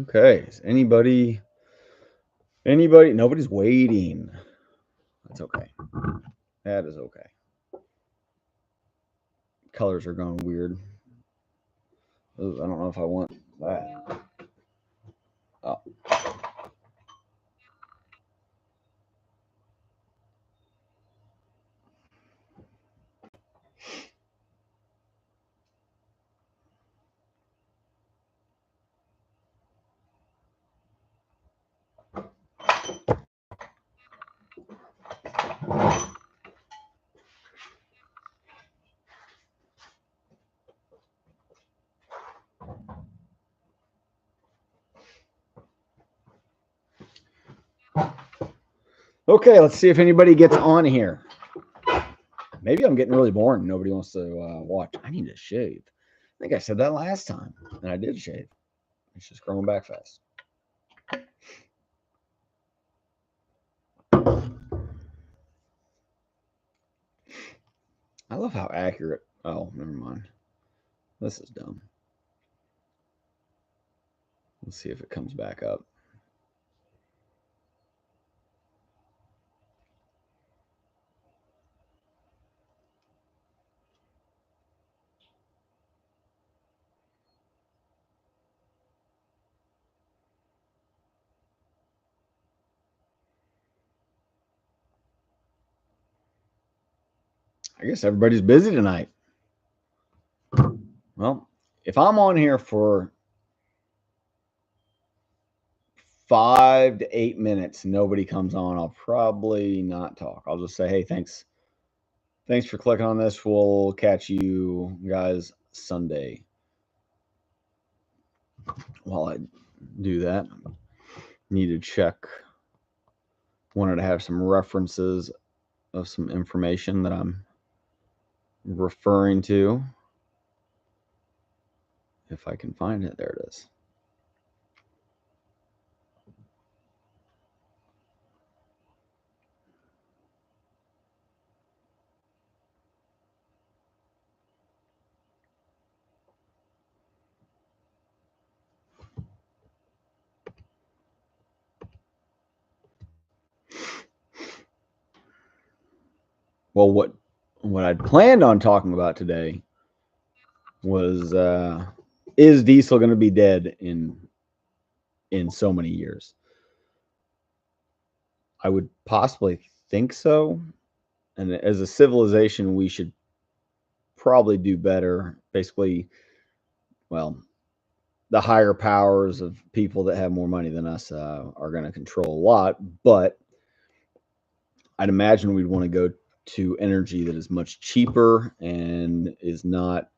Okay. Is anybody? Nobody's waiting. That's okay. That is okay. Colors are going weird. Ooh, I don't know if I want that. Oh. Okay, let's see if anybody gets on here. Maybe I'm getting really boring. Nobody wants to watch. I need to shave. I think I said that last time, and I did shave. It's just growing back fast. I love how accurate. Oh, never mind. This is dumb. Let's see if it comes back up. I guess everybody's busy tonight. Well, if I'm on here for 5 to 8 minutes, nobody comes on, I'll probably not talk. I'll just say, hey, thanks for clicking on this. We'll catch you guys Sunday. While I do that, need to check. Wanted to have some references of some information that I'm referring to. If I can find it, there it is. Well, what I'd planned on talking about today was is Diesel going to be dead in so many years? I would possibly think so. And as a civilization, we should probably do better. Basically, well, the higher powers of people that have more money than us are going to control a lot. But I'd imagine we'd want to go to energy that is much cheaper and is not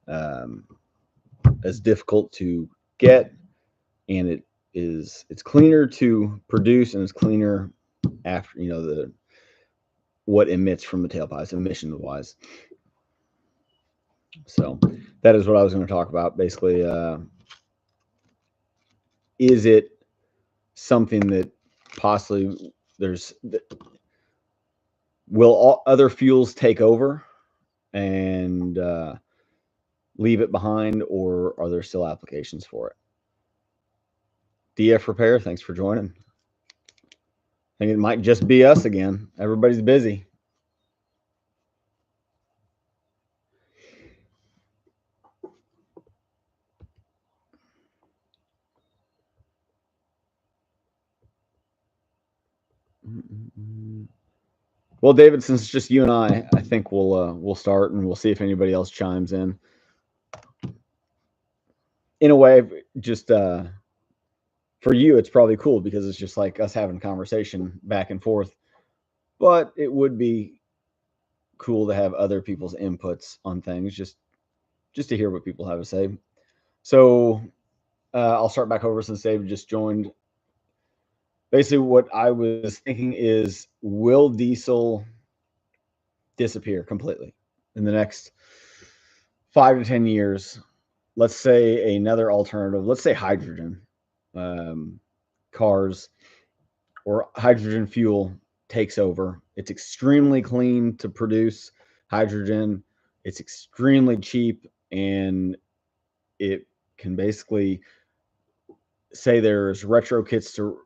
um, as difficult to get, and it's cleaner to produce and it's cleaner after the what emits from the tailpipes emissions wise. So that is what I was going to talk about. Basically, is it something that possibly there's will all other fuels take over and leave it behind, or are there still applications for it? DF Repair, thanks for joining. I think it might just be us again. Everybody's busy. Well, David, since it's just you and I think we'll start and we'll see if anybody else chimes in. In a way, just for you, it's probably cool because it's just like us having a conversation back and forth. But it would be cool to have other people's inputs on things, just to hear what people have to say. So I'll start back over since David just joined. Basically, what I was thinking is, will diesel disappear completely in the next 5 to 10 years? Let's say another alternative. Let's say hydrogen um, cars or hydrogen fuel takes over. It's extremely clean to produce hydrogen. It's extremely cheap, and it can basically say there's retro kits to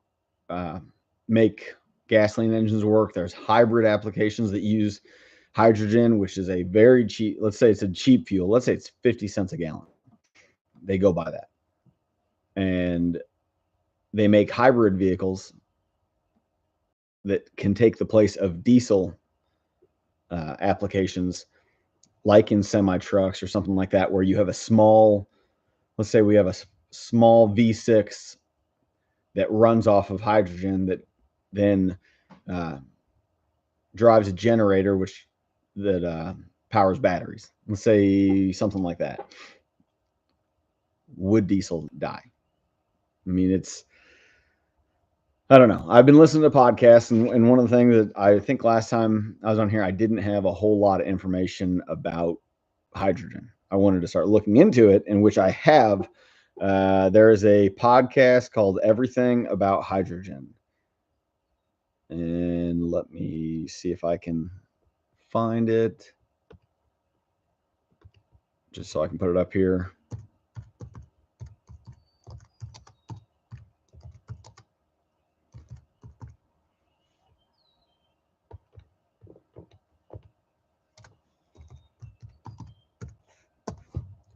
make gasoline engines work. There's hybrid applications that use hydrogen, which is a very cheap, let's say it's a cheap fuel. Let's say it's 50 cents a gallon. They go by that. And they make hybrid vehicles that can take the place of diesel applications, like in semi trucks or something like that, where you have a small, let's say we have a small V6 that runs off of hydrogen that then drives a generator that powers batteries. Let's say something like that. Would diesel die? I mean, I don't know. I've been listening to podcasts, and one of the things that I think last time I was on here, I didn't have a whole lot of information about hydrogen. I wanted to start looking into it, in which I have. There is a podcast called Everything About Hydrogen. And let me see if I can find it, just so I can put it up here.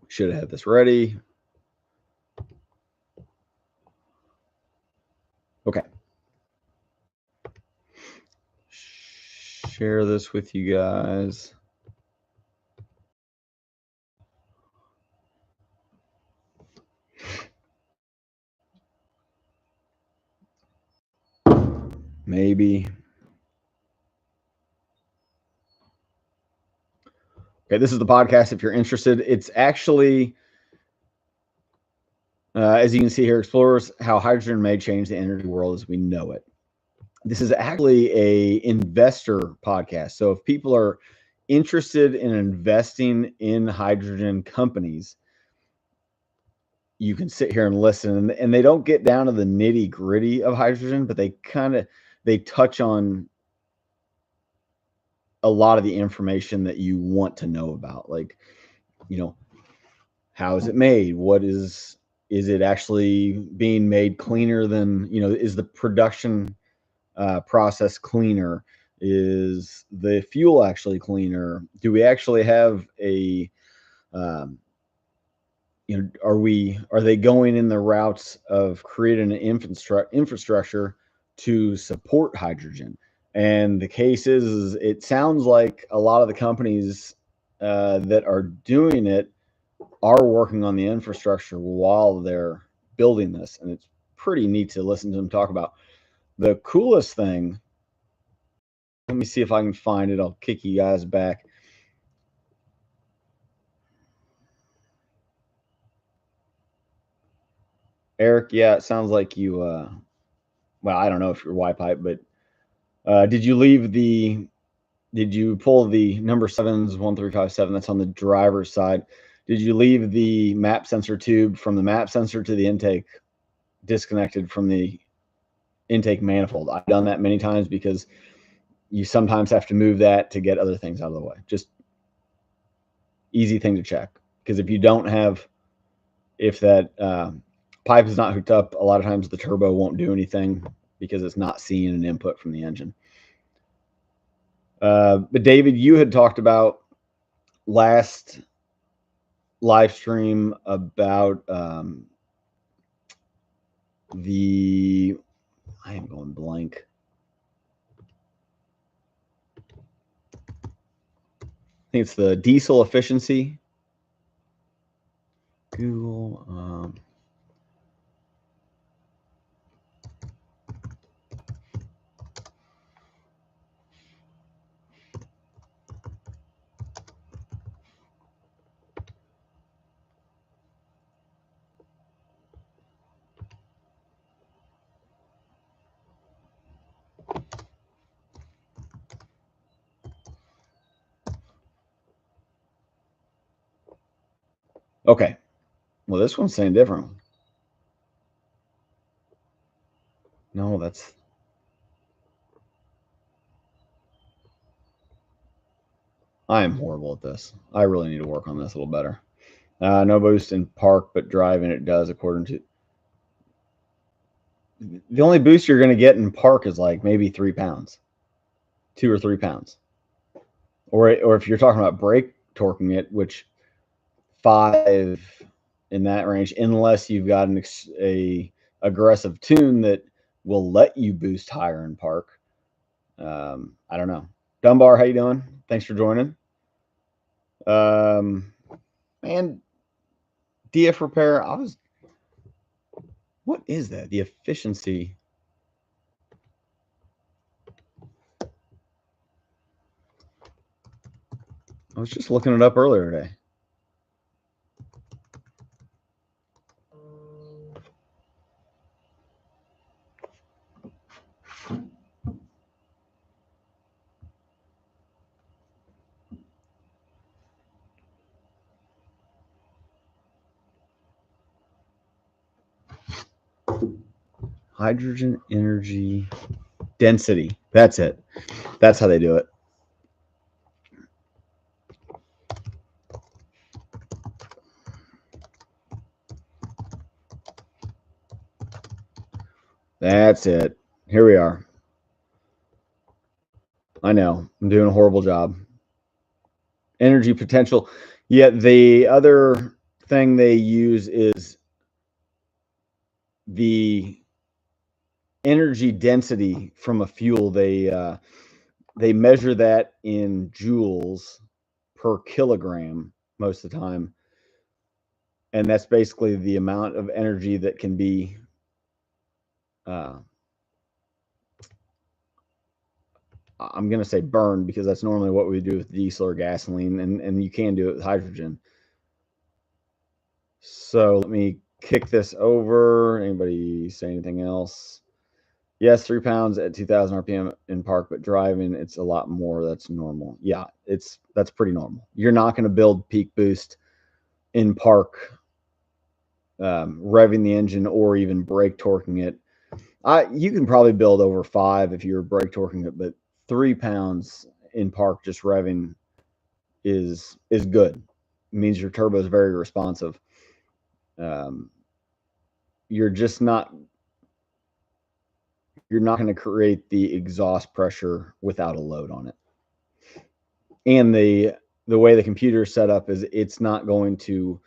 Should have had this ready. Okay. Share this with you guys. Maybe. Okay, this is the podcast if you're interested. It's actually, as you can see here, explores how hydrogen may change the energy world as we know it. This is actually a investor podcast. So if people are interested in investing in hydrogen companies, you can sit here and listen. And they don't get down to the nitty gritty of hydrogen, but they touch on a lot of the information that you want to know about, like, how is it made? Is it actually being made cleaner than, is the production process cleaner? Is the fuel actually cleaner? Do we actually have a, are they going in the routes of creating an infrastructure to support hydrogen? And the case is it sounds like a lot of the companies that are doing it are working on the infrastructure while they're building this. And it's pretty neat to listen to them talk about. The coolest thing, let me see if I can find it. I'll kick you guys back. Eric, yeah, it sounds like you, well, I don't know if you're Y-pipe, but did you pull the number 71357? That's on the driver's side. Did you leave the map sensor tube from the map sensor to the intake disconnected from the intake manifold? I've done that many times because you sometimes have to move that to get other things out of the way. Just easy thing to check. Because if that pipe is not hooked up, a lot of times the turbo won't do anything because it's not seeing an input from the engine. But David, you had talked about last live stream about I am going blank. I think it's the diesel efficiency. Google. Okay. Well, this one's saying different. No, I am horrible at this. I really need to work on this a little better. No boost in park, but drive, and it does according to. the only boost you're going to get in park is like maybe 3 pounds, 2 or 3 pounds. Or if you're talking about brake torquing it, which 5 in that range, unless you've got a aggressive tune that will let you boost higher in park. I don't know. Dunbar, how you doing? Thanks for joining. And DF repair, what is that? The efficiency. I was just looking it up earlier today. Hydrogen energy density. That's it. That's how they do it. That's it. Here we are. I know. I'm doing a horrible job. Energy potential. Yet the other thing they use is the energy density from a fuel. They measure that in joules per kilogram most of the time, and that's basically the amount of energy that can be I'm going to say burned, because that's normally what we do with diesel or gasoline, and you can do it with hydrogen. So let me kick this over. Anybody say anything else? Yes, 3 pounds at 2,000 RPM in park, but driving, it's a lot more. That's normal. Yeah, that's pretty normal. You're not going to build peak boost in park, revving the engine or even brake torquing it. You can probably build over 5 if you're brake torquing it, but 3 pounds in park just revving is good. It means your turbo is very responsive. You're not going to create the exhaust pressure without a load on it. And the way the computer is set up is it's not going to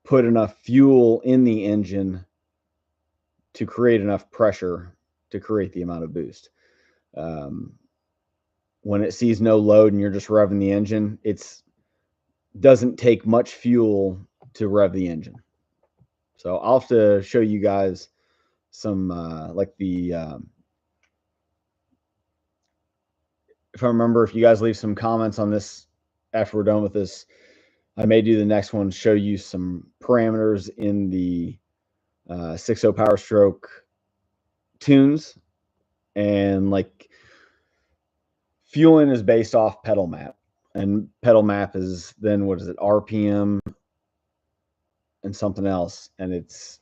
put enough fuel in the engine to create enough pressure to create the amount of boost. When it sees no load and you're just revving the engine, it doesn't take much fuel to rev the engine. So I'll have to show you guys some like the if I remember, if you guys leave some comments on this after we're done with this, I may do the next one, show you some parameters in the 6.0 Power Stroke tunes. And like fueling is based off pedal map, and pedal map is then, what is it, RPM and something else, and it's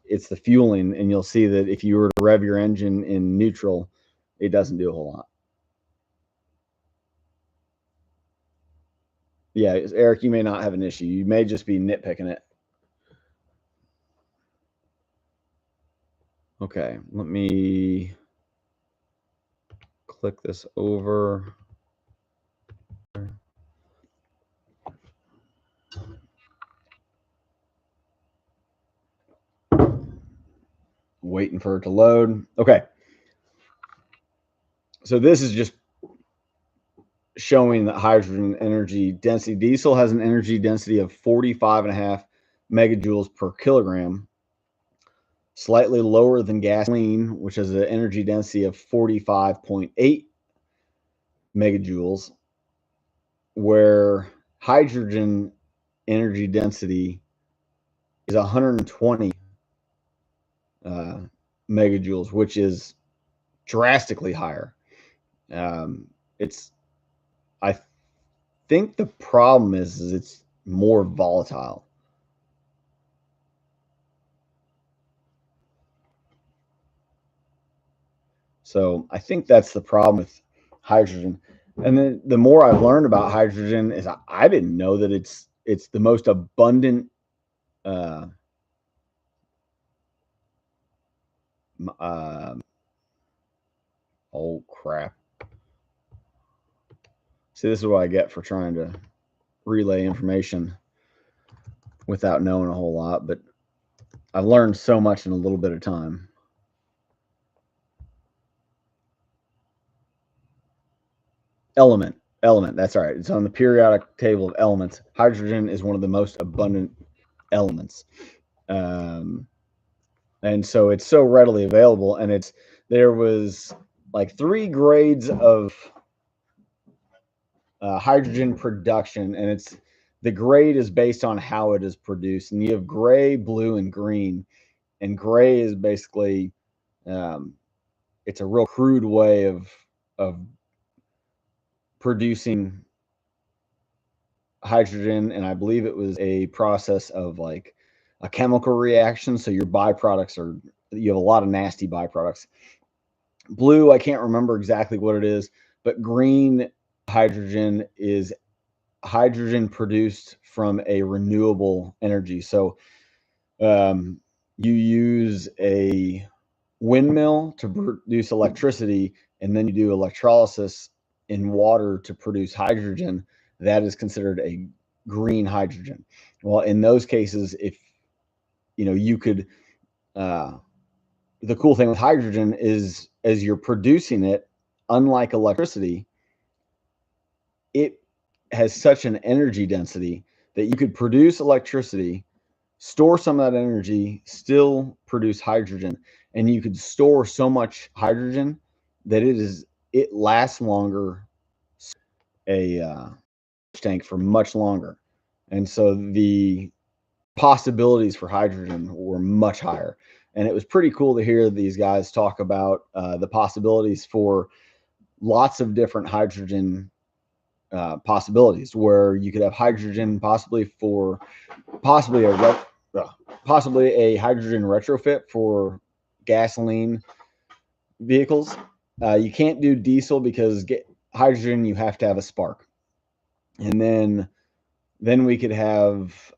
the fueling. And you'll see that if you were to rev your engine in neutral, it doesn't do a whole lot. Yeah, Eric, you may not have an issue. You may just be nitpicking it. Okay, let me click this over. Waiting for it to load. Okay. So this is just showing that hydrogen energy density. Diesel has an energy density of 45.5 megajoules per kilogram, slightly lower than gasoline, which has an energy density of 45.8 megajoules, where hydrogen energy density is 120 megajoules, which is drastically higher. I think the problem is it's more volatile. So I think that's the problem with hydrogen. And then the more I've learned about hydrogen is I didn't know that it's the most abundant Oh crap. See, this is what I get for trying to relay information without knowing a whole lot, but I've learned so much in a little bit of time. Element. That's all right. It's on the periodic table of elements. Hydrogen is one of the most abundant elements. And so it's so readily available, and there was like 3 grades of hydrogen production, and the grade is based on how it is produced, and you have gray, blue, and green. And gray is basically it's a real crude way of producing hydrogen, and I believe it was a process of like a chemical reaction. So your byproducts you have a lot of nasty byproducts. Blue, I can't remember exactly what it is, but green hydrogen is hydrogen produced from a renewable energy. So you use a windmill to produce electricity, and then you do electrolysis in water to produce hydrogen. That is considered a green hydrogen. Well, in those cases, if you could, the cool thing with hydrogen is as you're producing it, unlike electricity, it has such an energy density that you could produce electricity, store some of that energy, still produce hydrogen, and you could store so much hydrogen that it lasts longer, a tank for much longer. And so the possibilities for hydrogen were much higher. And it was pretty cool to hear these guys talk about the possibilities for lots of different hydrogen possibilities, where you could have hydrogen possibly a hydrogen retrofit for gasoline vehicles. You can't do diesel because hydrogen, you have to have a spark. And then we could have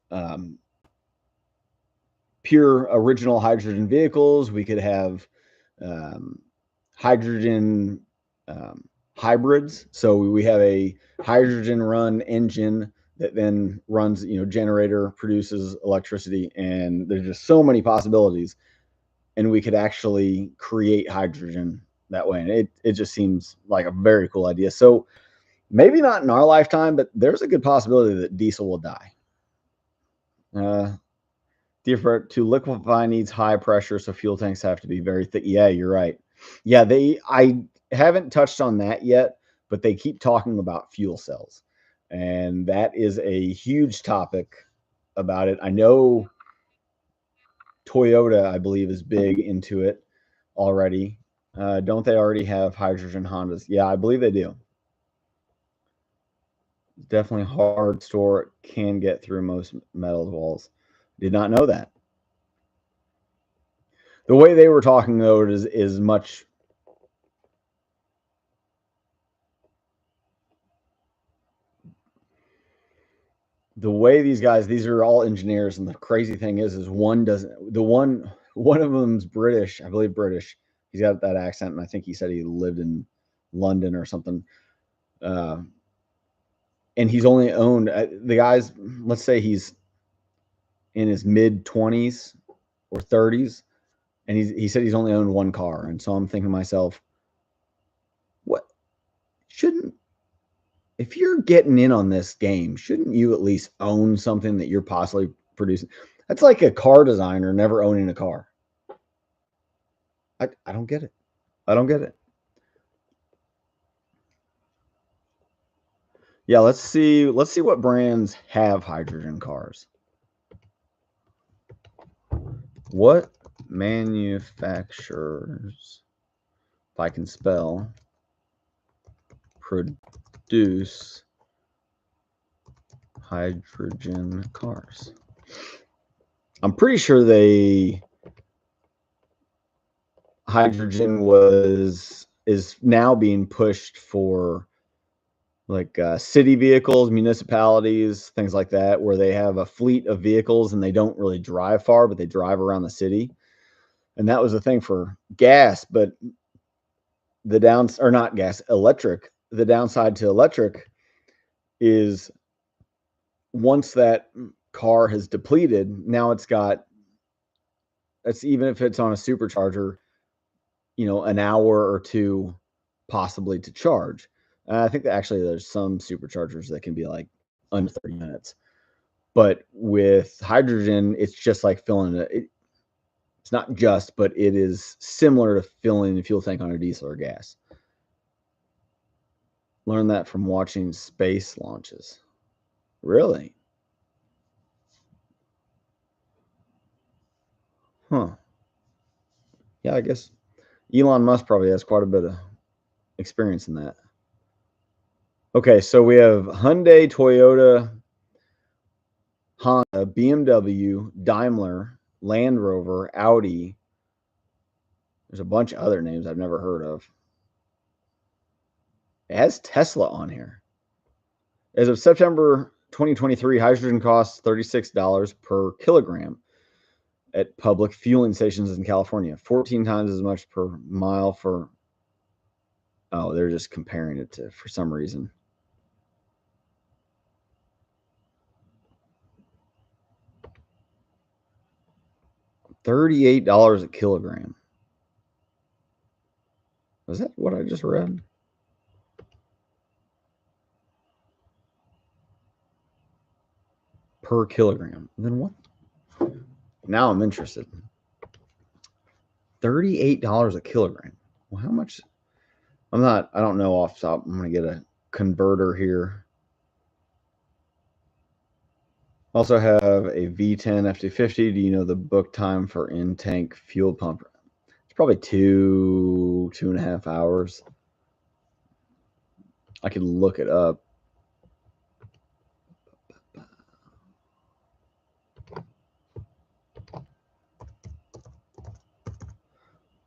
pure original hydrogen vehicles. We could have hydrogen hybrids. So we have a hydrogen run engine that then runs, generator, produces electricity, and there's just so many possibilities. And we could actually create hydrogen that way. And it just seems like a very cool idea. So maybe not in our lifetime, but there's a good possibility that diesel will die. To liquefy needs high pressure, so fuel tanks have to be very thick. Yeah, you're right. Yeah, I haven't touched on that yet, but they keep talking about fuel cells, and that is a huge topic about it. I know Toyota, I believe, is big into it already. Don't they already have hydrogen Hondas? Yeah, I believe they do. Definitely hard to store. It can get through most metal walls. Did not know that. The way they were talking, though, is much. The way these are all engineers, and the crazy thing is one doesn't. One of them's British, I believe British. He's got that accent, and I think he said he lived in London or something. And he's only owned the guys. Let's say he's in his mid-20s or 30s, and he said he's only owned one car. And so I'm thinking to myself, what shouldn't if you're getting in on this game, shouldn't you at least own something that you're possibly producing? That's like a car designer never owning a car. I don't get it. I don't get it. Yeah, let's see what brands have hydrogen cars. What manufacturers, if I can spell, produce hydrogen cars? I'm pretty sure hydrogen is now being pushed for like city vehicles, municipalities, things like that, where they have a fleet of vehicles and they don't really drive far, but they drive around the city. And that was the thing for gas, but the or not gas, electric. The downside to electric is once that car has depleted, now it's got, that's even if it's on a supercharger, an hour or two possibly to charge. I think that actually there's some superchargers that can be like under 30 minutes. But with hydrogen, it's just like filling it's not just, but it is similar to filling a fuel tank on a diesel or gas. Learned that from watching space launches. Really? Huh. Yeah, I guess Elon Musk probably has quite a bit of experience in that. Okay, so we have Hyundai, Toyota, Honda, BMW, Daimler, Land Rover, Audi. There's a bunch of other names I've never heard of. It has Tesla on here. As of September 2023, hydrogen costs $36 per kilogram at public fueling stations in California, 14 times as much per mile for, oh, they're just comparing it to, for some reason. $38 a kilogram. Was that what I just read? Per kilogram. Then what? Now I'm interested. $38 a kilogram. Well, how much? I don't know off the top. I'm going to get a converter here. Also have a V10 F250. Do you know the book time for in-tank fuel pump? It's probably 2.5 hours. I could look it up.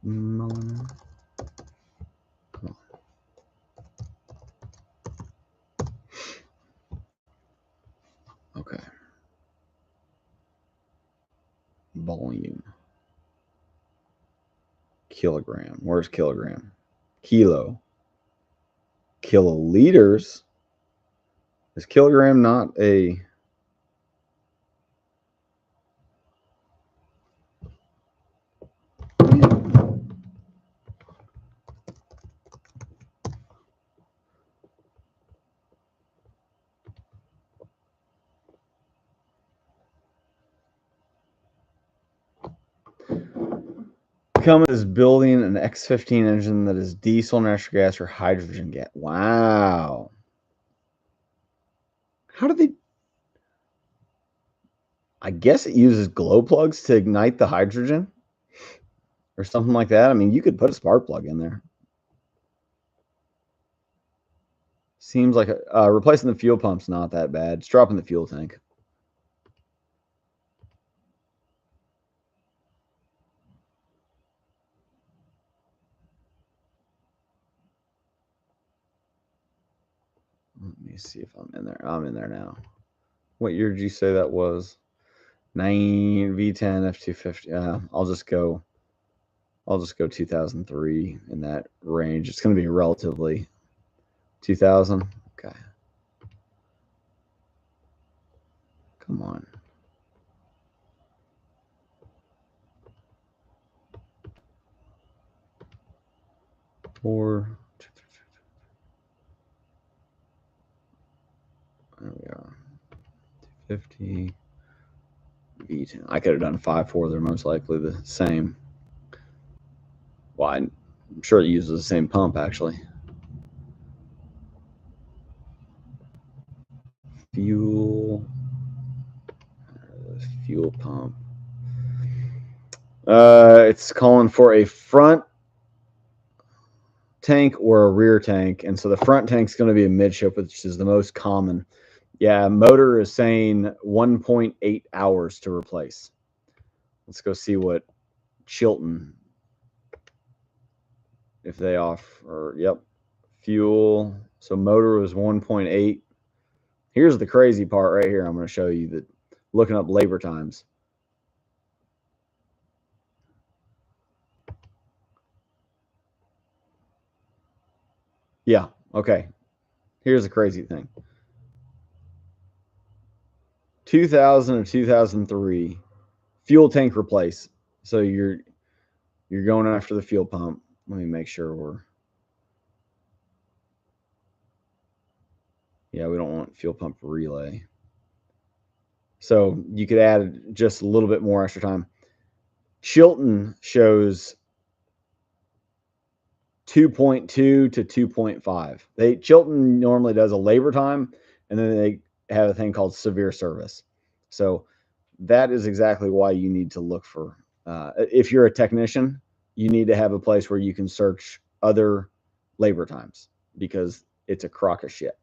Come on. Okay. Volume. Kilogram. Where's kilogram? Kilo. Kiloliters. Is kilogram not a... Cummins is building an X15 engine that is diesel, natural gas, or hydrogen gas. Wow. How do they... I guess it uses glow plugs to ignite the hydrogen or something like that. I mean, you could put a spark plug in there. Seems like replacing the fuel pump's not that bad. It's dropping the fuel tank. Let me see if I'm in there. I'm in there now. What year did you say that was? 9 V10 F250. I'll just go 2003 in that range. It's going to be relatively 2000. Okay. Come on. Four. There we are. 250. V10. I could have done 5.4. They're most likely the same. Well, I'm sure it uses the same pump, actually. Fuel pump. It's calling for a front tank or a rear tank, and so the front tank's going to be a midship, which is the most common. Yeah, motor is saying 1.8 hours to replace. Let's go see what Chilton, if they offer. Yep, fuel. So motor was 1.8. Here's the crazy part right here. I'm going to show you that looking up labor times. Yeah. Okay. Here's the crazy thing. 2000 or 2003, fuel tank replace. So you're going after the fuel pump. Let me make sure we're. Yeah, we don't want fuel pump relay. So you could add just a little bit more extra time. Chilton shows 2.2 to 2.5. Chilton normally does a labor time, and then they have a thing called severe service. So that is exactly why you need to look for. If you're a technician, you need to have a place where you can search other labor times because it's a crock of shit.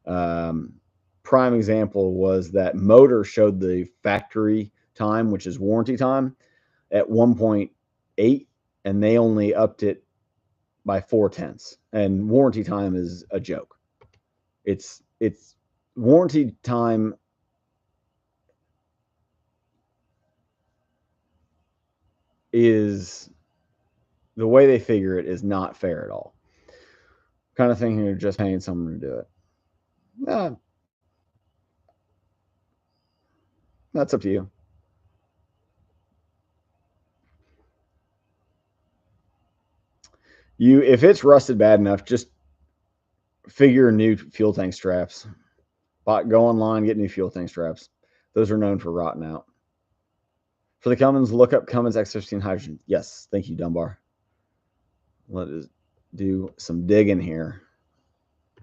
Prime example was that Motor showed the factory time, which is warranty time, at 1.8, and they only upped it by 0.4. And warranty time is a joke. It's warranty time is the way they figure it is not fair at all. Kind of thinking you're just paying someone to do it. That's up to you. If it's rusted bad enough, just figure new fuel tank straps. Go online, get new fuel tank straps. Those are known for rotting out. For the Cummins, look up Cummins X15 hydrogen. Yes, thank you, Dunbar. Let us do some digging here.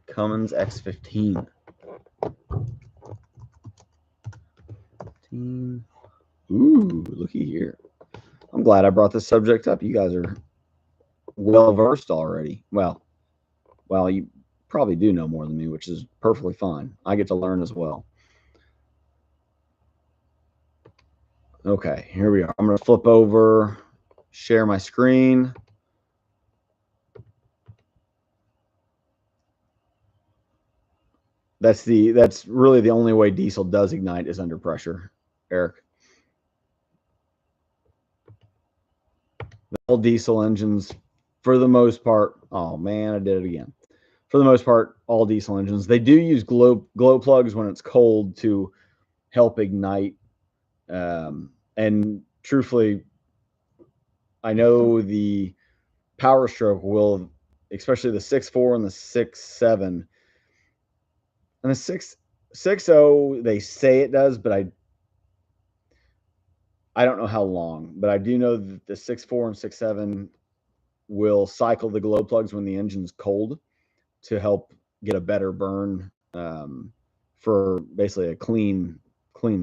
Cummins X15. Ooh, looky here. I'm glad I brought this subject up. You guys are well versed already. Well, you probably do know more than me, which is perfectly fine. I get to learn as well. Okay, here we are. I'm going to flip over, share my screen. That's really the only way diesel does ignite is under pressure, Eric. All diesel engines, for the most part, oh man, I did it again. For the most part, all diesel engines, they do use glow plugs when it's cold to help ignite. And truthfully, I know the Power Stroke will, especially the 6.4 and the 6.7, and the 6.0, they say it does, but I don't know how long. But I do know that the 6.4 and 6.7 will cycle the glow plugs when the engine's cold to help get a better burn, for basically a clean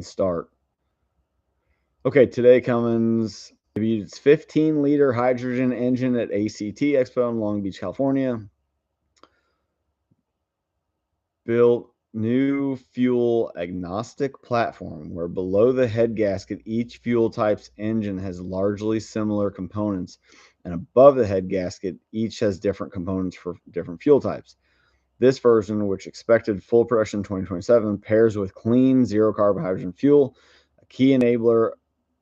start. Okay, today Cummins debuted its 15-liter hydrogen engine at ACT Expo in Long Beach, California. Built new fuel agnostic platform where below the head gasket, each fuel type's engine has largely similar components, and above the head gasket, each has different components for different fuel types. This version, which expected full production in 2027, pairs with clean zero-carbon hydrogen fuel, a key enabler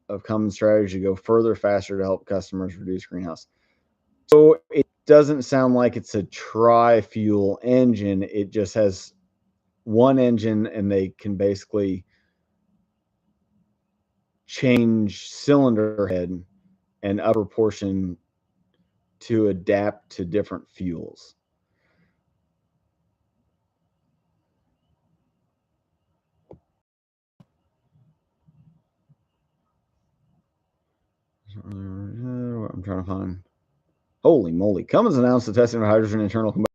of Cummins' strategy to go further, faster to help customers reduce greenhouse. So it doesn't sound like it's a tri-fuel engine. It just has one engine, and they can basically change cylinder head and upper portion to adapt to different fuels. I'm trying to find. Holy moly. Cummins announced the testing of hydrogen internal combustion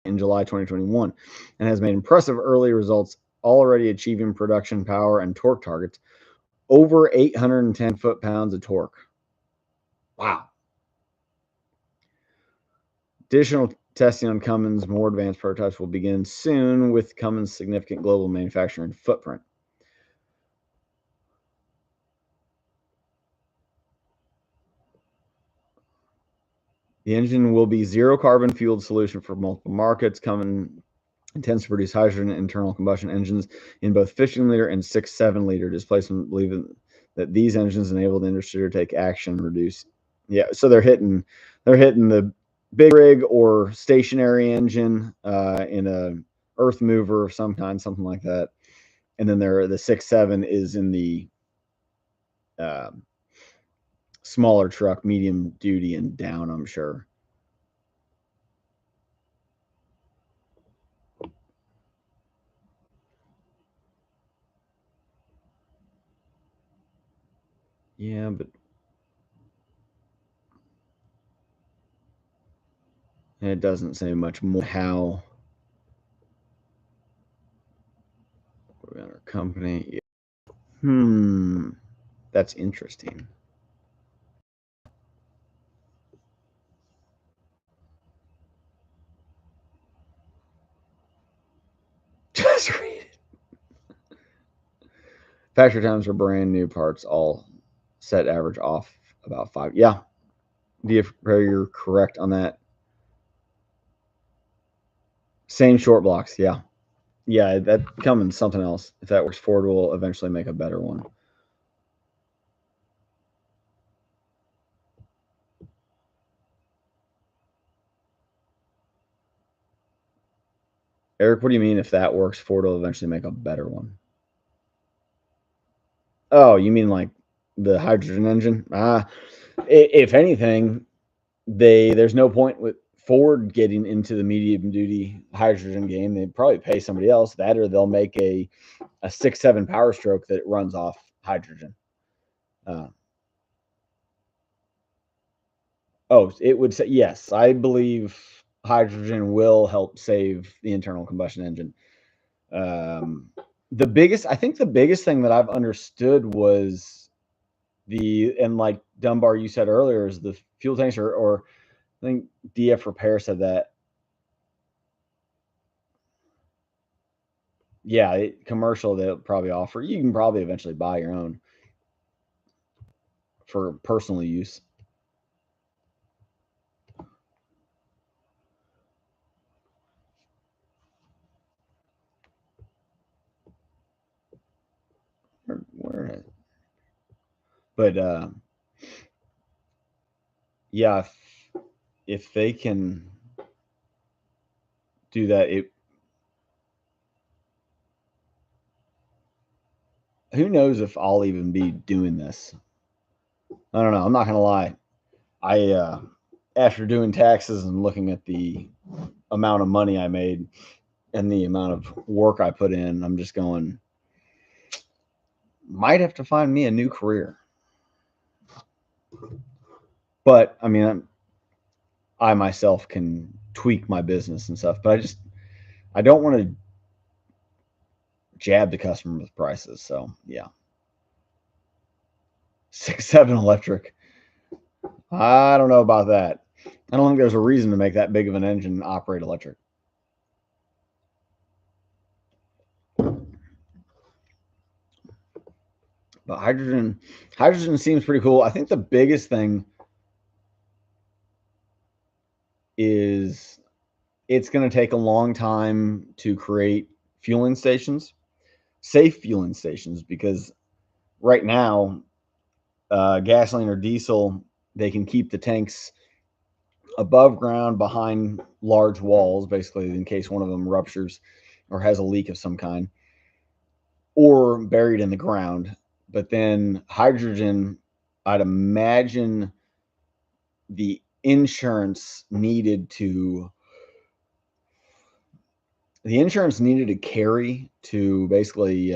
in July 2021 and has made impressive early results, already achieving production power and torque targets over 810 foot-pounds of torque. Wow. Additional testing on Cummins' more advanced prototypes will begin soon with Cummins' significant global manufacturing footprint. The engine will be zero-carbon fueled solution for multiple markets. Cummins intends to produce hydrogen internal combustion engines in both 15-liter and 6.7-liter displacement, believing that these engines enable the industry to take action and reduce. Yeah, so they're hitting the big rig or stationary engine in a earth mover of some kind, something like that. And then the 6.7 is in the smaller truck, medium duty and down, I'm sure. Yeah, but it doesn't say much more how we're on our company. That's interesting. Just read it. Factory times for brand new parts, all set average off about 5. Yeah, you're correct on that. Same short blocks. Yeah. Yeah, that comes in something else. If that works, Ford will eventually make a better one. Eric, what do you mean if that works, Ford will eventually make a better one? Oh, you mean like the hydrogen engine? If anything, there's no point with Ford getting into the medium duty hydrogen game. They'd probably pay somebody else that, or they'll make a 6.7 Power Stroke that runs off hydrogen. It would say yes. I believe hydrogen will help save the internal combustion engine. I think the biggest thing that I've understood was and like Dunbar, you said earlier, is the fuel tanks, or I think DF Repair said that. Yeah, commercial they'll probably offer. You can probably eventually buy your own for personal use. Where but yeah, if they can do that, who knows if I'll even be doing this. I don't know. I'm not gonna lie. I after doing taxes and looking at the amount of money I made and the amount of work I put in, I'm just going, might have to find me a new career. But I mean, I myself can tweak my business and stuff, but I don't want to jab the customer with prices. So yeah, 6.7 electric. I don't know about that. I don't think there's a reason to make that big of an engine operate electric. But hydrogen seems pretty cool. I think the biggest thing is it's going to take a long time to create fueling stations, safe fueling stations, because right now, gasoline or diesel, they can keep the tanks above ground behind large walls, basically, in case one of them ruptures or has a leak of some kind, or buried in the ground. But then hydrogen, I'd imagine the insurance needed to carry to basically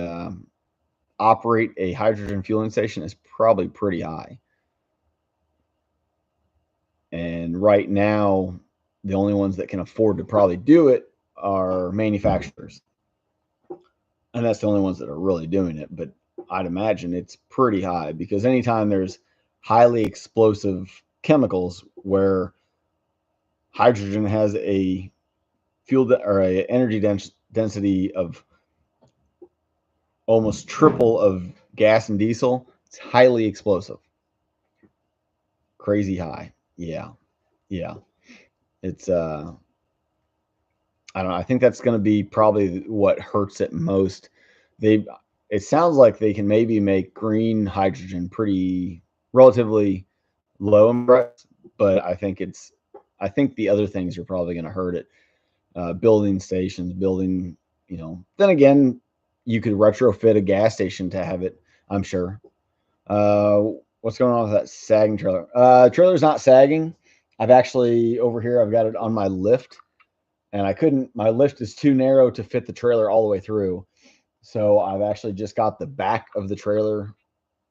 operate a hydrogen fueling station is probably pretty high. And right now, the only ones that can afford to probably do it are manufacturers. And that's the only ones that are really doing it. But I'd imagine it's pretty high, because anytime there's highly explosive chemicals where hydrogen has a or a energy density of almost triple of gas and diesel, it's highly explosive. Crazy high. Yeah. It's I don't know. I think that's going to be probably what hurts it most. It sounds like they can maybe make green hydrogen pretty relatively low in price, but I think it's I think the other things are probably going to hurt it. Building stations, building, then again, you could retrofit a gas station to have it, I'm sure. What's going on with that sagging trailer? Trailer's not sagging. I've actually, over here, I've got it on my lift, and my lift is too narrow to fit the trailer all the way through. So I've actually just got the back of the trailer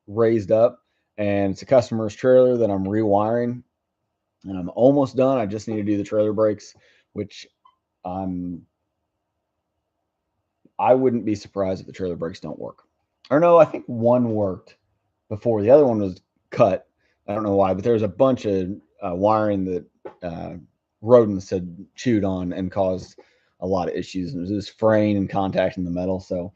raised up, and it's a customer's trailer that I'm rewiring, and I'm almost done. I just need to do the trailer brakes, which I wouldn't be surprised if the trailer brakes don't work. Or no, I think one worked before. The other one was cut. I don't know why, but there's a bunch of wiring that rodents had chewed on and caused a lot of issues. And it was just fraying and contacting the metal. So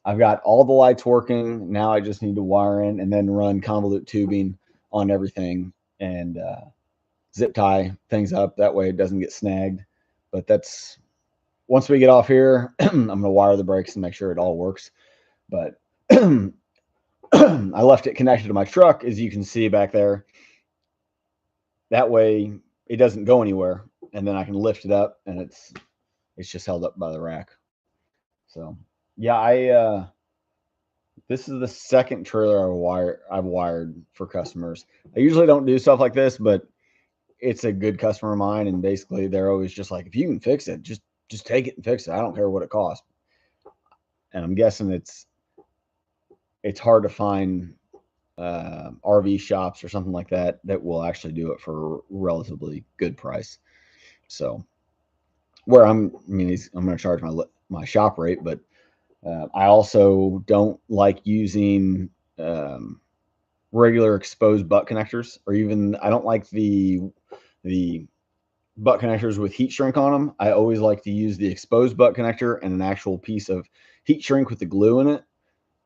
I've got all the lights working. Now I just need to wire in and then run convolute tubing on everything and zip tie things up. That way it doesn't get snagged. But that's once we get off here, I'm going to wire the brakes and make sure it all works. But I left it connected to my truck, as you can see back there. That way it doesn't go anywhere, and then I can lift it up, and it's just held up by the rack. So yeah, this is the second trailer I've wired for customers. I usually don't do stuff like this, but it's a good customer of mine, and basically they're always just like, if you can fix it, just take it and fix it. I don't care what it costs. And I'm guessing it's hard to find RV shops or something like that will actually do it for a relatively good price. So where I'm going to charge my shop rate, but I also don't like using regular exposed butt connectors, or even I don't like the butt connectors with heat shrink on them. I always like to use the exposed butt connector and an actual piece of heat shrink with the glue in it.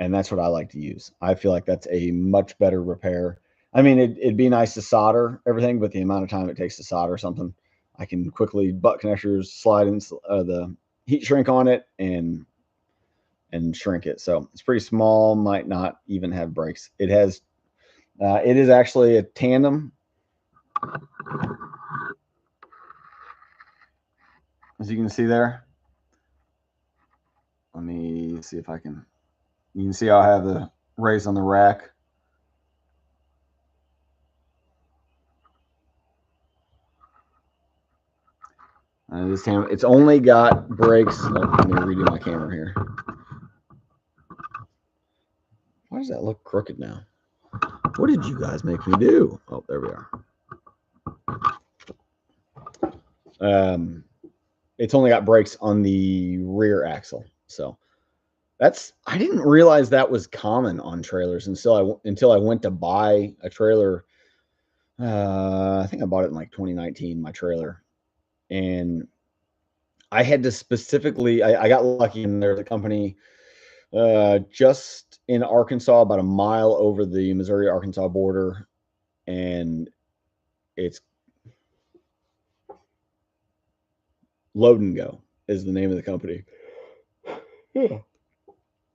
And that's what I like to use. I feel like that's a much better repair. I mean, it'd be nice to solder everything, but the amount of time it takes to solder something, I can quickly butt connectors, slide in the heat shrink on it and shrink it. So it's pretty small, might not even have brakes. It is actually a tandem. As you can see there. Let me see if I can. You can see how I have the race on the rack. This tandem, it's only got brakes. Oh, let me redo my camera here. Why does that look crooked now? What did you guys make me do? Oh, there we are. It's only got brakes on the rear axle. So I didn't realize that was common on trailers until I went to buy a trailer. I think I bought it in like 2019, my trailer. And I had to specifically, I got lucky, and there's a company just in Arkansas, about a mile over the Missouri-Arkansas border. And it's Load and Go is the name of the company. Yeah.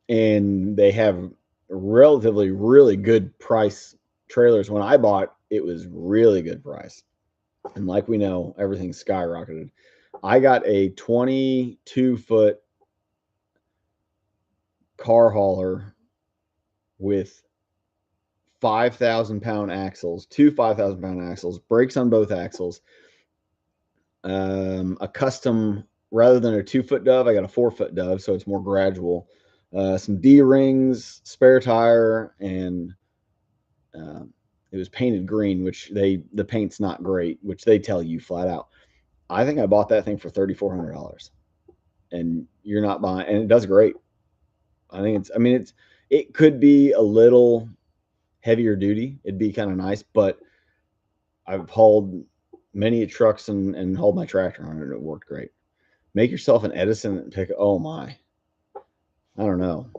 And they have relatively really good price trailers. When I bought, it was really good price. And like we know, everything's skyrocketed. I got a 22-foot car hauler with 5,000-pound axles, two 5,000-pound axles, brakes on both axles, a custom, rather than a 2-foot dove, I got a 4-foot dove, so it's more gradual. Some D-rings, spare tire, and it was painted green, which the paint's not great, which they tell you flat out. I think I bought that thing for $3,400, and you're not buying, and it does great. It could be a little heavier duty. It'd be kind of nice, but I've hauled many trucks and hauled my tractor on it, and it worked great. Make yourself an Edison and pick. Oh my, I don't know.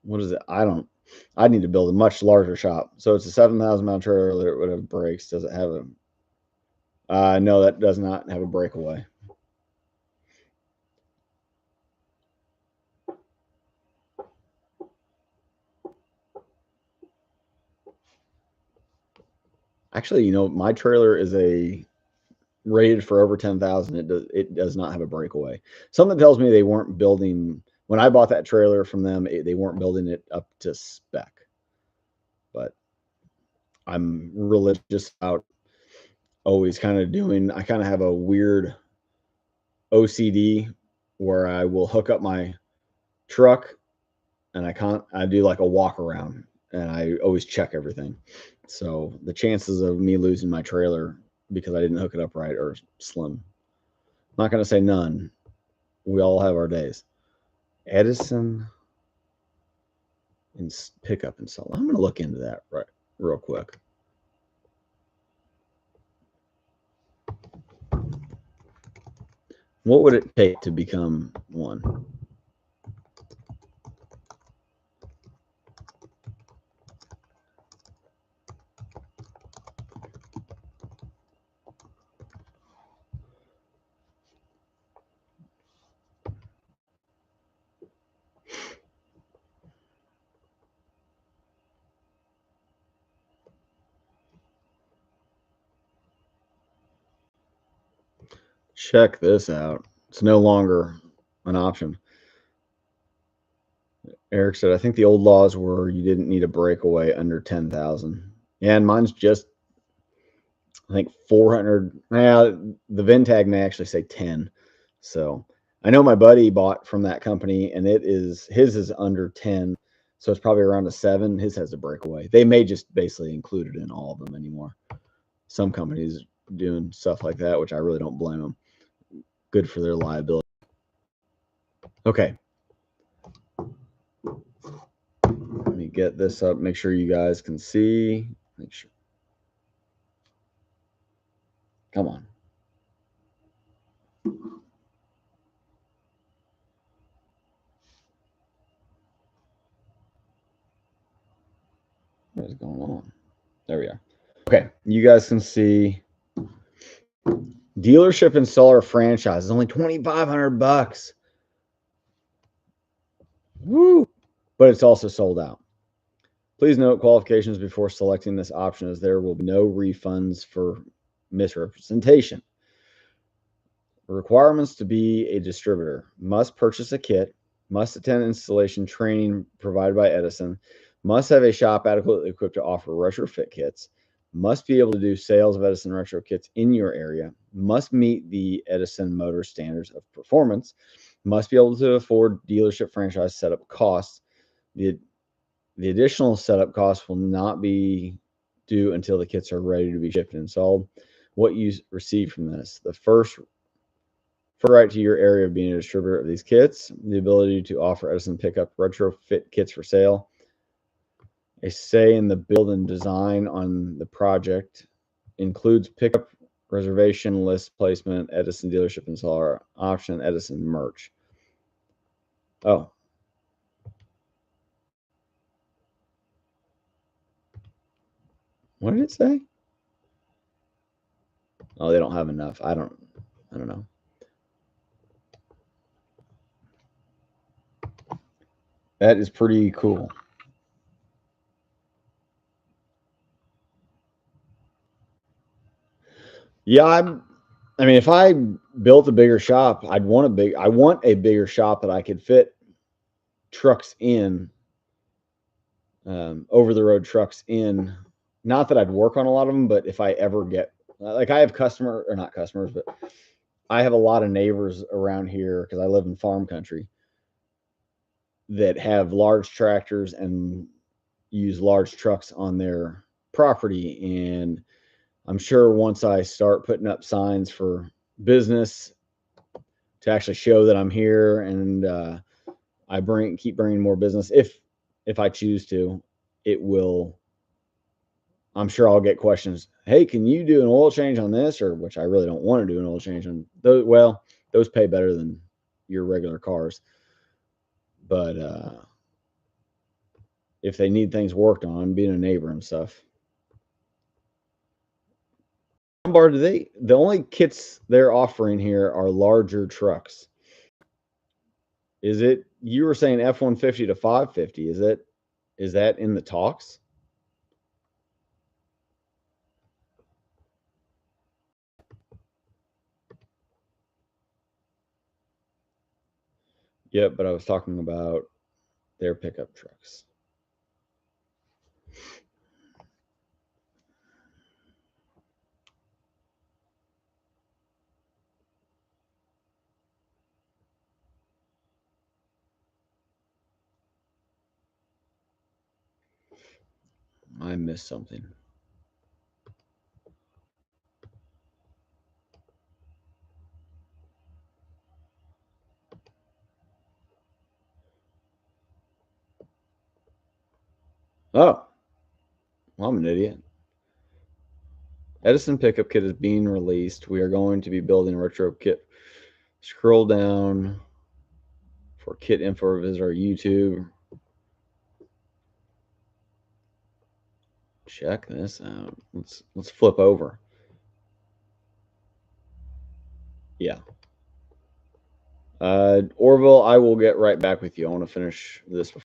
What is it? I need to build a much larger shop. So it's a 7,000-pound trailer. It would have brakes. Does it have a? No, that does not have a breakaway. Actually, my trailer is a rated for over 10,000, it does not have a breakaway. Something tells me they weren't building when I bought that trailer from them. They weren't building it up to spec. But I'm religious about always kind of doing. I kind of have a weird OCD where I will hook up my truck and I do like a walk around and I always check everything. So the chances of me losing my trailer because I didn't hook it up right are slim. I'm not going to say none. We all have our days. Edison and pickup install. I'm going to look into that real quick. What would it take to become one? Check this out. It's no longer an option. Eric said, I think the old laws were you didn't need a breakaway under 10,000. Yeah, and mine's just, I think 400. Yeah, the VIN tag may actually say 10. So I know my buddy bought from that company and his is under 10. So it's probably around a 7. His has a breakaway. They may just basically include it in all of them anymore. Some companies doing stuff like that, which I really don't blame them. Good for their liability. Okay. Let me get this up. Make sure you guys can see. Make sure. Come on. What is going on? There we are. Okay, you guys can see dealership installer franchise is only $2,500. Woo! But it's also sold out. Please note qualifications before selecting this option as there will be no refunds for misrepresentation. Requirements to be a distributor: must purchase a kit, must attend installation training provided by Edison, must have a shop adequately equipped to offer retrofit kits, must be able to do sales of Edison retro kits in your area, must meet the Edison motor standards of performance, must be able to afford dealership franchise setup costs. The additional setup costs will not be due until the kits are ready to be shipped and installed. What you receive from this: the first right to your area of being a distributor of these kits, the ability to offer Edison pickup retrofit kits for sale, a say in the build and design on the project, includes pickup reservation list placement, Edison dealership installer option, Edison merch. Oh. What did it say? Oh, they don't have enough. I don't know. That is pretty cool. Yeah, I mean, if I built a bigger shop, I want a bigger shop that I could fit trucks in, over the road trucks in. Not that I'd work on a lot of them, but if I ever get, like, I have not customers, but I have a lot of neighbors around here because I live in farm country that have large tractors and use large trucks on their property. And I'm sure once I start putting up signs for business to actually show that I'm here and I keep bringing more business, if I choose to, it will. I'm sure I'll get questions. Hey, can you do an oil change on this? Or which I really don't want to do an oil change on those. Well, those pay better than your regular cars. But if they need things worked on, being a neighbor and stuff. The only kits they're offering here are larger trucks. Is it, you were saying F-150 to 550? Is that in the talks? Yep, but I was talking about their pickup trucks. I missed something. Oh, well, I'm an idiot. Edison pickup kit is being released. We are going to be building a retro kit. Scroll down for kit info. Visit our YouTube. Check this out. Let's flip over. Yeah. Orville, I will get right back with you. I want to finish this before.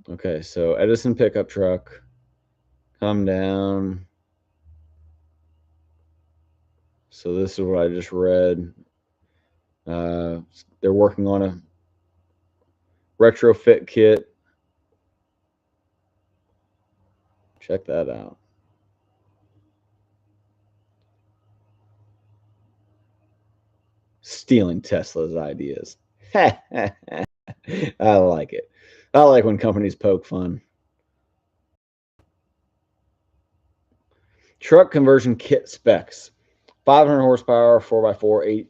Okay, so Edison pickup truck. Come down. So this is what I just read. They're working on a retrofit kit. Check that out. Stealing Tesla's ideas. I like it. I like when companies poke fun. Truck conversion kit specs: 500 horsepower, 4x4,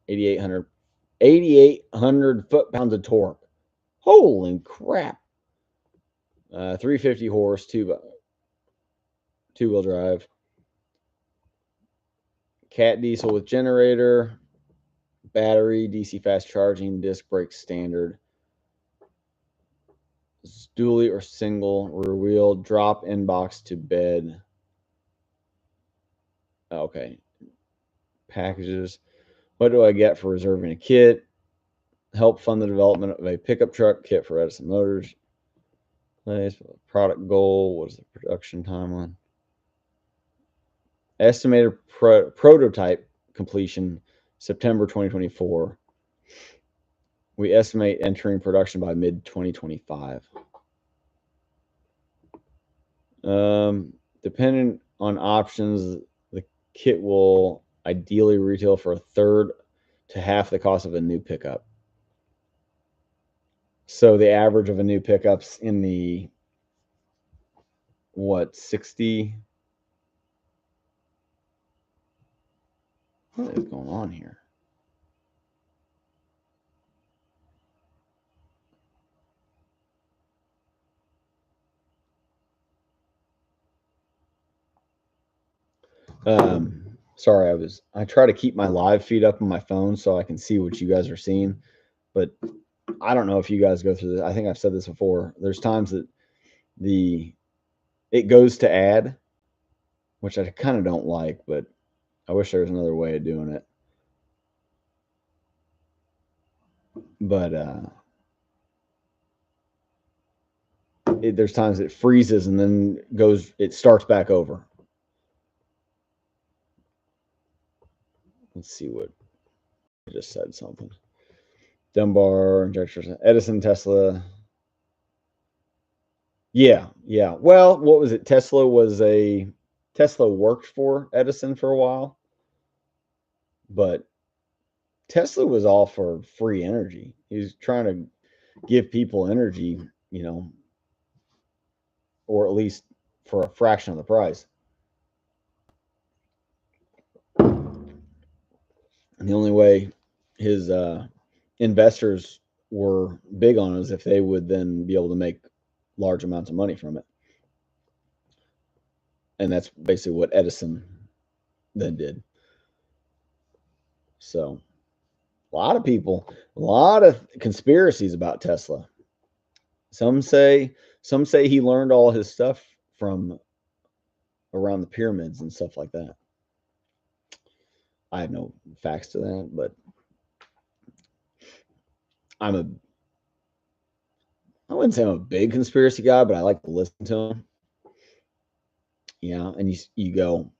8,800 foot-pounds of torque. Holy crap. 350 horse, two-wheel drive. Cat diesel with generator, battery, DC fast charging, disc brake standard. Dually or single rear wheel, drop in box to bed. Okay. Packages. What do I get for reserving a kit? Help fund the development of a pickup truck kit for Edison Motors. Place product goal. What is the production timeline? Estimated prototype completion September 2024. We estimate entering production by mid 2025. Depending on options, the kit will ideally retail for a third to half the cost of a new pickup. So the average of a new pickup's in the 60? What is going on here? Sorry, I try to keep my live feed up on my phone so I can see what you guys are seeing, but I don't know if you guys go through this. I think I've said this before. There's times that it goes to ad, which I kind of don't like, but I wish there was another way of doing it. But there's times it freezes and then it starts back over. Let's see what I just said something. Dunbar injectors, Edison, Tesla. Yeah. Well, what was it? Tesla worked for Edison for a while, but Tesla was all for free energy. He was trying to give people energy, or at least for a fraction of the price. And the only way his investors were big on it is if they would then be able to make large amounts of money from it. And that's basically what Edison then did. So a lot of conspiracies about Tesla. Some say he learned all his stuff from around the pyramids and stuff like that. I have no facts to that, but I wouldn't say I'm a big conspiracy guy, but I like to listen to them. Yeah, and you go,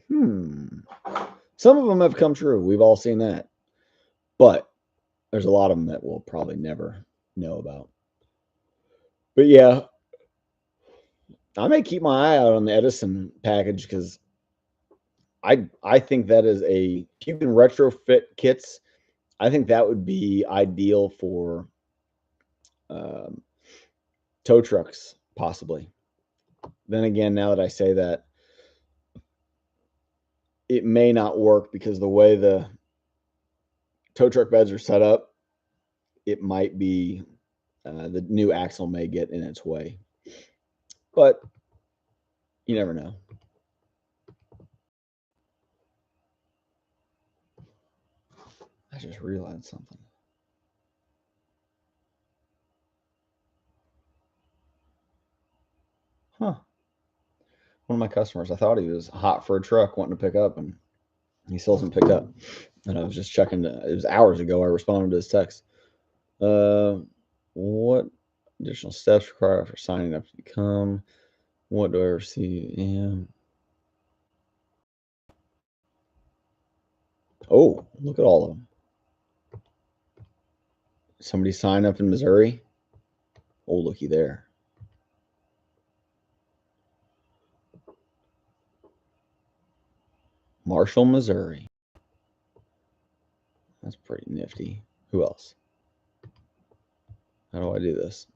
some of them have come true. We've all seen that. but there's a lot of them that we'll probably never know about. But yeah, I may keep my eye out on the Edison package because I think that is if you can retrofit kits, I think that would be ideal for um, tow trucks, possibly. Then again, now that I say that, it may not work because the way the tow truck beds are set up, it might be the new axle may get in its way. But you never know. I just realized something. Huh. One of my customers, I thought he was hot for a truck wanting to pick up, and he still hasn't picked up. And I was just checking. It was hours ago. I responded to his text. What additional steps required after signing up to become? What do I receive? Yeah. Oh, look at all of them. Somebody sign up in Missouri. Oh, looky there. Marshall, Missouri. That's pretty nifty. Who else? How do I do this?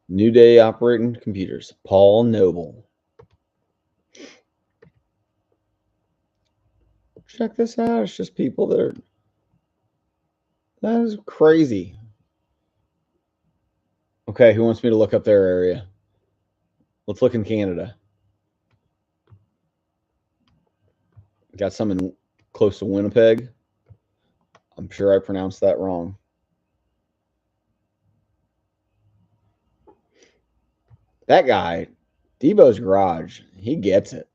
New Day Operating Computers. Paul Noble. Check this out. It's just people that are. That is crazy. Okay, who wants me to look up their area? Let's look in Canada. Got some in close to Winnipeg. I'm sure I pronounced that wrong. That guy, Debo's Garage, he gets it.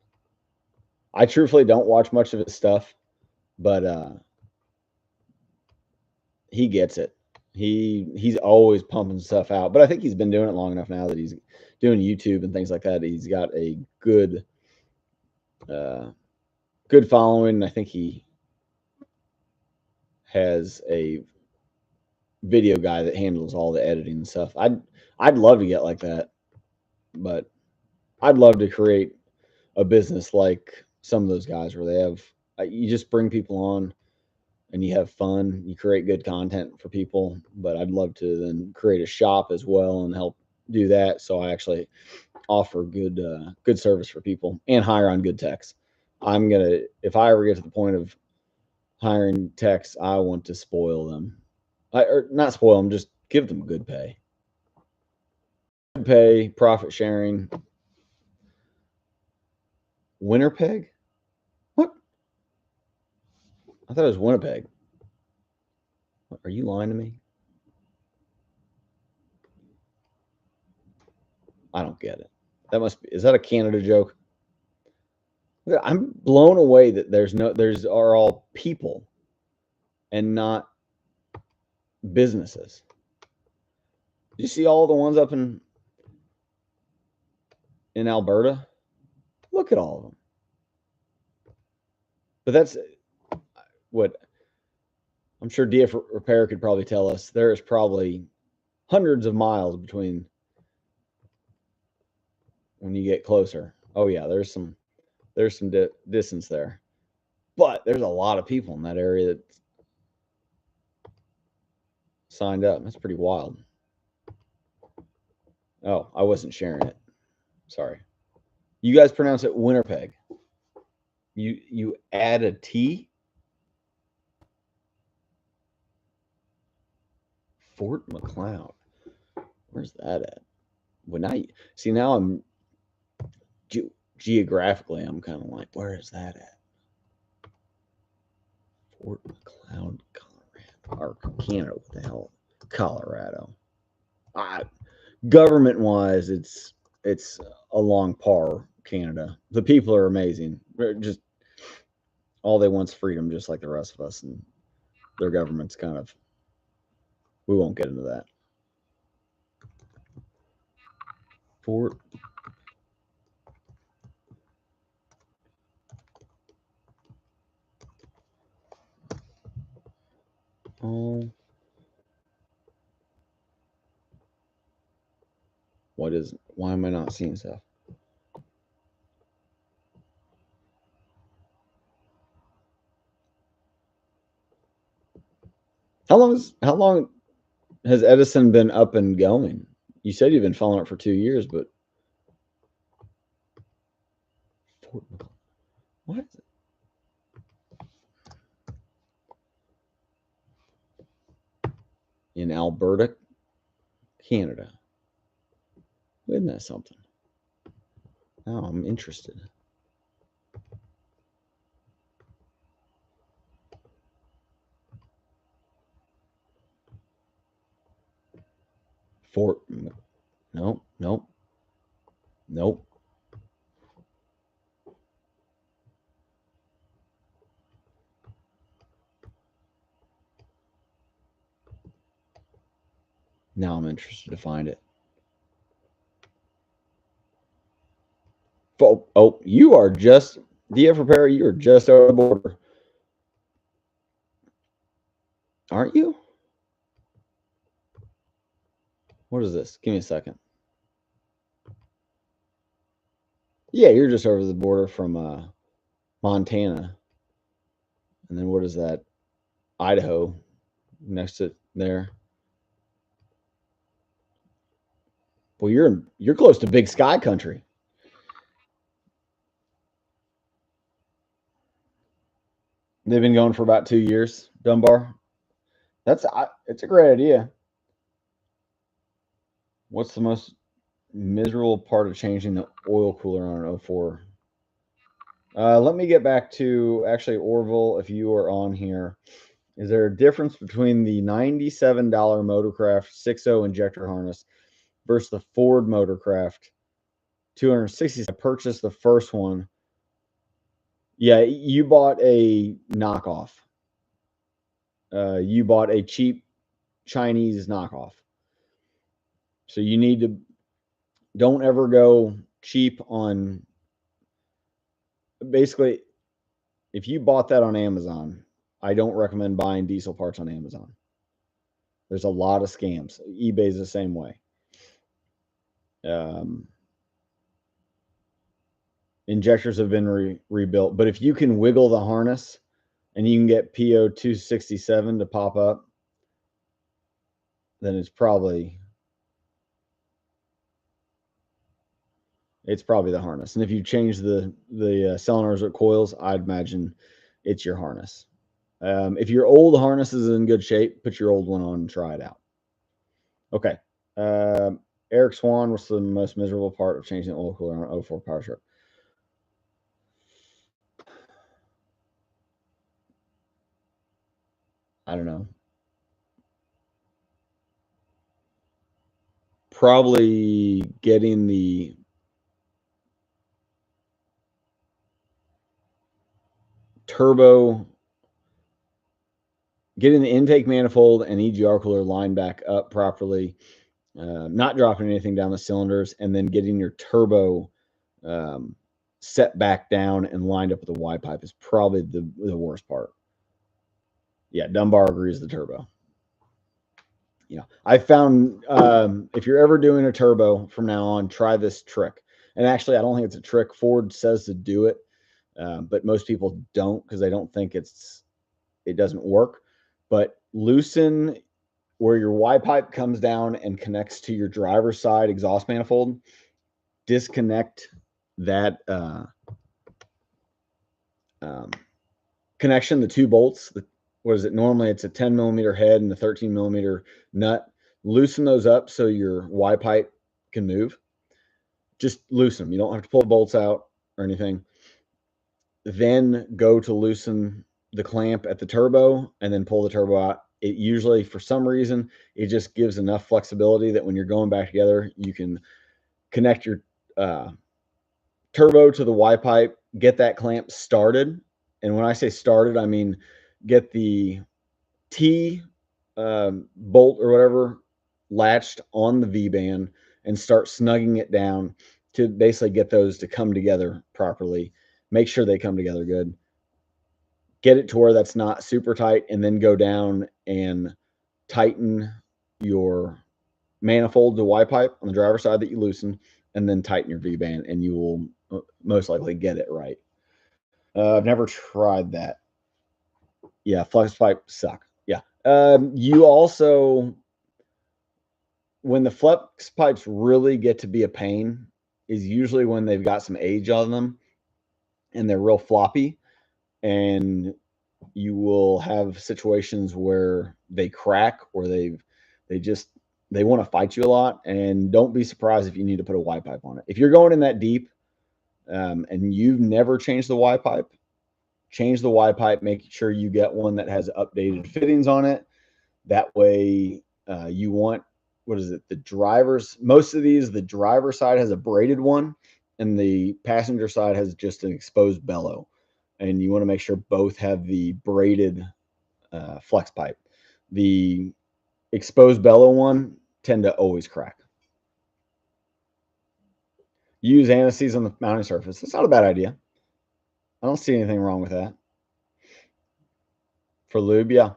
I truthfully don't watch much of his stuff, but he gets it. He's always pumping stuff out. But I think he's been doing it long enough now that he's doing YouTube and things like that. He's got a good good following. I think he has a video guy that handles all the editing and stuff. I'd love to get like that, but I'd love to create a business like some of those guys where they have you just bring people on and you have fun, you create good content for people. But I'd love to then create a shop as well and help do that. So I actually offer good service for people and hire on good techs. I'm gonna if I ever get to the point of hiring techs, I want to spoil them. Or not spoil them, just give them good pay. Good pay, profit sharing. Winnipeg? What? I thought it was Winnipeg. Are you lying to me? I don't get it. That must be. Is that a Canada joke? I'm blown away that there's are all people and not businesses. You see all the ones up in Alberta? Look at all of them. But that's what I'm sure DF Repair could probably tell us. There is probably hundreds of miles between when you get closer. Oh yeah, there's some distance there, but there's a lot of people in that area that signed up. That's pretty wild. Oh, I wasn't sharing it. Sorry. You guys pronounce it Winnipeg. You add a T. Fort McLeod. Where's that at? When I see now, I'm geographically, I'm kind of like, where is that at? Fort McLeod, Colorado, or Canada? What the hell, Colorado? Government wise, it's along par. Canada. The people are amazing. They're just all they want's freedom, just like the rest of us, and their government's kind of. We won't get into that. Fort. it isn't. Why am I not seeing stuff? How long has Edison been up and going? You said you've been following it for 2 years, but what is it? In Alberta, Canada. Isn't that something? Now I'm interested. Fort. Nope. Nope. Nope. Now I'm interested to find it. Oh, you are just DF Repair. You are just over the border, aren't you? What is this? Give me a second. Yeah, you're just over the border from Montana. And then what is that? Idaho next to there. Well, you're close to Big Sky country. They've been going for about 2 years, Dunbar. It's a great idea. What's the most miserable part of changing the oil cooler on an 04? Let me get back to actually Orville. If you are on here, is there a difference between the $97 Motorcraft 6.0 injector harness versus the Ford Motorcraft 260? I purchased the first one. Yeah, you bought a knockoff. You bought a cheap Chinese knockoff. So you need to don't ever go cheap on. Basically, if you bought that on Amazon, I don't recommend buying diesel parts on Amazon. There's a lot of scams. eBay's the same way. Injectors have been rebuilt, but if you can wiggle the harness and you can get PO 267 to pop up, then it's probably the harness. And if you change the solenoids or coils, I'd imagine it's your harness. If your old harness is in good shape, put your old one on and try it out. Okay. Eric Swan, what's the most miserable part of changing the oil cooler on 04 Power Stroke? I don't know. Probably getting the turbo, getting the intake manifold and EGR cooler lined back up properly, not dropping anything down the cylinders, and then getting your turbo set back down and lined up with the Y pipe is probably the worst part. Yeah, Dunbar agrees the turbo. Yeah, I found if you're ever doing a turbo from now on, try this trick. And actually, I don't think it's a trick. Ford says to do it, but most people don't because they don't think it doesn't work. But loosen where your Y pipe comes down and connects to your driver's side exhaust manifold. Disconnect that connection, the two bolts. What is it? Normally it's a 10 millimeter head and a 13 millimeter nut. Loosen those up so your Y pipe can move. Just loosen them. You don't have to pull the bolts out or anything. Then go to loosen the clamp at the turbo and then pull the turbo out. It usually, for some reason, it just gives enough flexibility that when you're going back together, you can connect your turbo to the Y pipe, get that clamp started. And when I say started, I mean get the T bolt or whatever latched on the V-band and start snugging it down to basically get those to come together properly. Make sure they come together good. Get it to where that's not super tight, and then go down and tighten your manifold to Y pipe on the driver's side that you loosen, and then tighten your V-band, and you will most likely get it right. I've never tried that. Yeah, flex pipe suck. Yeah. You also, when the flex pipes really get to be a pain, is usually when they've got some age on them and they're real floppy, and you will have situations where they crack or they want to fight you a lot. And don't be surprised if you need to put a Y pipe on it. If you're going in that deep, and you've never changed the Y pipe, change the Y pipe. Make sure you get one that has updated fittings on it. That way, you want, what is it? The driver's, most of these, the driver side has a braided one and the passenger side has just an exposed bellow. And you want to make sure both have the braided flex pipe. The exposed bellow one tend to always crack. Use anti-seize on the mounting surface. It's not a bad idea. I don't see anything wrong with that. For lube, yeah.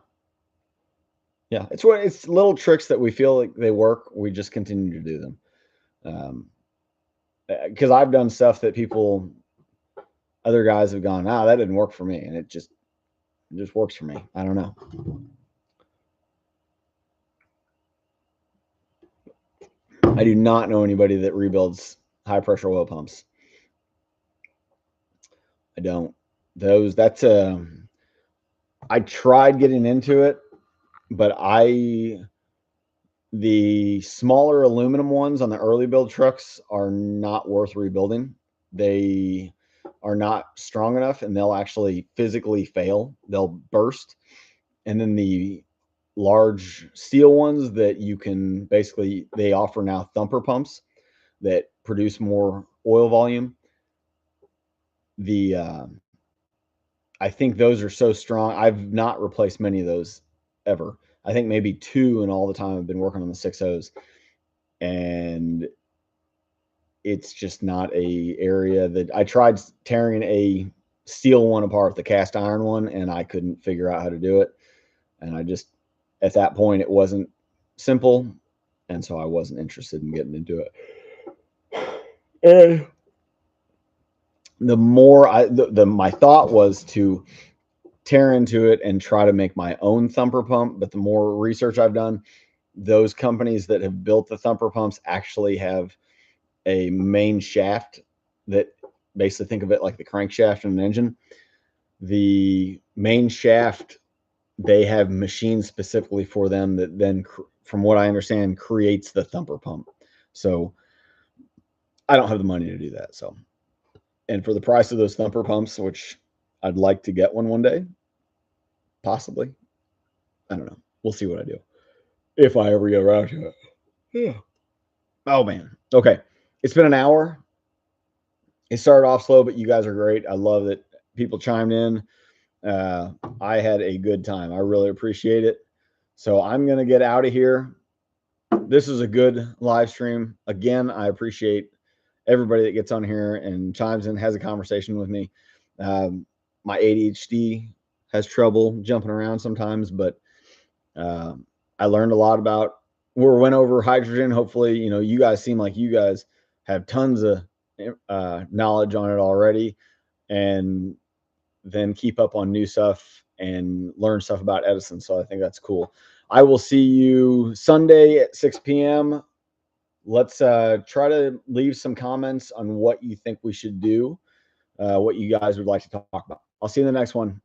Yeah, it's little tricks that we feel like they work. We just continue to do them. Because I've done stuff that other guys have gone, that didn't work for me, and it just works for me. I don't know. I do not know anybody that rebuilds high pressure oil pumps. I don't. That's I tried getting into it, but the smaller aluminum ones on the early build trucks are not worth rebuilding. They are not strong enough, and they'll actually physically fail. They'll burst. And then the large steel ones that you can basically, they offer now thumper pumps that produce more oil volume. I think those are so strong. I've not replaced many of those ever. I think maybe 2 in all the time I've been working on the 6.0s, and it's just not a area that I tried tearing a steel one apart, the cast iron one, and I couldn't figure out how to do it. And I just, at that point, it wasn't simple, and so I wasn't interested in getting into it. And the more my thought was to tear into it and try to make my own thumper pump. But the more research I've done, those companies that have built the thumper pumps actually have a main shaft that, basically think of it like the crankshaft in an engine. The main shaft, they have machines specifically for them that then, from what I understand, creates the thumper pump. So I don't have the money to do that. So, and for the price of those thumper pumps, which I'd like to get one day, possibly. I don't know. We'll see what I do if I ever get around to it. Yeah. Oh man. Okay. It's been an hour. It started off slow, but you guys are great. I love that people chimed in. I had a good time. I really appreciate it. So I'm going to get out of here. This is a good live stream. Again, I appreciate everybody that gets on here and chimes in, has a conversation with me. My ADHD has trouble jumping around sometimes, but I learned a lot about, we went over hydrogen. Hopefully, you guys seem like you guys have tons of knowledge on it already, and then keep up on new stuff and learn stuff about Edison. So I think that's cool. I will see you Sunday at 6 p.m. Let's try to leave some comments on what you think we should do, what you guys would like to talk about. I'll see you in the next one.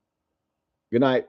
Good night.